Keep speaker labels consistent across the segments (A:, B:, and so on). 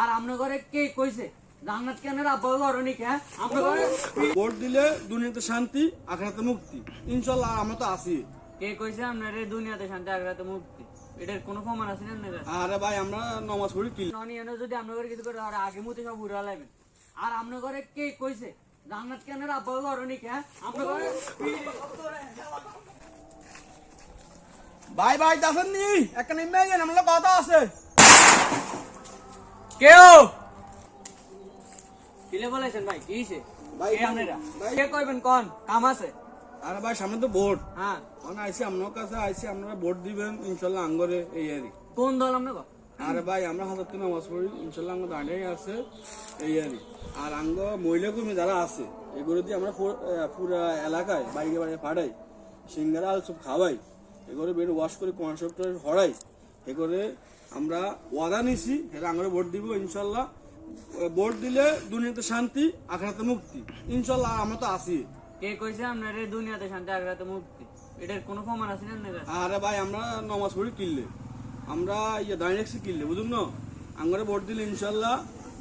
A: আর আপনার ঘরে কে কইছে জান্নাত কেনের আব্বা ঘরনি কে আপনার ঘরে
B: ভোট দিলে দুনিয়াতে শান্তি আখিরাতে মুক্তি ইনশাআল্লাহ আমরা তো আছি।
A: কে কইছে আপনার এই দুনিয়াতে শান্তি আখিরাতে মুক্তি এটার কোনো প্রমাণ আছে না আপনার কাছে?
B: আরে ভাই আমরা নামাজ পড়ি কি
A: ননি এনে যদি আপনার ঘরে কিছু করে আর আগে মুতে সব উড়া লাগবেন। আর আপনার ঘরে কে কইছে জান্নাত কেনের আব্বা ঘরনি কে আপনার ঘরে
B: ভাই ভাই দেখেন নি একটা নেমে গেন আমরা কথা আছে
A: কেউ কিলে বলেছেন ভাই কি হইছে
B: ভাই,
A: কে আপনারা
B: ভাই।
A: কে কইবেন কোন কাম আছে?
B: আরে ভাই সামনে তো ভোট
A: হ্যাঁ
B: মানে আইসি আপনার কাছে আইসি আপনারা ভোট দিবেন ইনশাআল্লাহ আঙ্গরে এই আরই।
A: কোন দল আপনার গো?
B: আরে ভাই আমরা হাজার তো নামাজ পড়ি ইনশাআল্লাহ আঙ্গ দাঁড়িয়ে আছে এই আরই। আর আঙ্গ মহিলা কর্মী যারা আছে এগুলো দিয়ে আমরা পুরা এলাকায় বাইরে বাইরে পাঠাই সিঙ্গারা আল সব খাওয়াই এগুলো বের ওয়াশ করে কনসেপ্ট হরাই এগুলো আমরা ওয়াদা নিছি এরা আঙ্গরে ভোট দিব ইনশাআল্লাহ। ভোট দিলে দুনিয়াতে শান্তি আখিরাতে মুক্তি ইনশাআল্লাহ আমরা তো আছি।
A: কে কইছে আপনার এই দুনিয়াতে শান্তি আখিরাতে মুক্তি এটার কোনো প্রমাণ আছে না আপনার কাছে?
B: আরে ভাই আমরা নামাজ পড়ি কিনলে আমরা দাঁড়িয়ে রাখছি কিনলে বুঝুন না আঙ্গরে ভোট দিলে ইনশাল্লাহ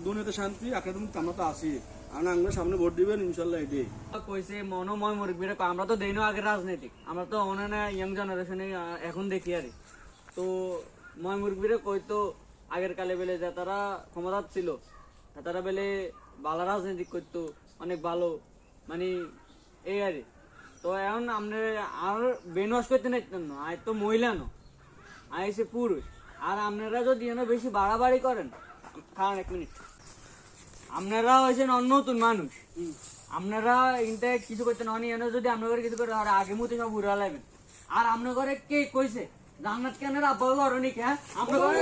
B: দুনিয়াতে শান্তি আখিরাতে মুক্তি আমরা তো আছি। আমরা আঙ্গরের সামনে ভোট দিবেন ইনশাল্লাহ এটাই।
A: কইছে মনোময় মুরব্বীরা আমরা তো দেই না আগে রাজনীতিক আমরা তো অনেক ইয়াং জেনারেশনে এখন দেখি আরে তো ময় মুরব্বীরা কইতো আগের কালে বেলে যে তারা ক্ষমতা ছিল তারা বেলে ভালো রাজনীতি করতো অনেক ভালো মানে এই আরে তো এখন আমরা আর ব্রেন ওয়াশ করতে নাইতেন না আয় তো মহিলা নো আইসে পুরুষ আর আপনারা যদি এনে বেশি বাড়াবাড়ি করেন কারণ এক মিনিট আপনারা হয়েছেন নতুন মানুষ আপনারা ইনটা কিছু করতে ননি এনে যদি আপনার ঘরে কিছু করে আর আগে মুতে সব উড়া লাগবেন। আর আপনার ঘরে কে কইছে জান্নাত কেনের আব্বা ঘরনি কে আপনার ঘরে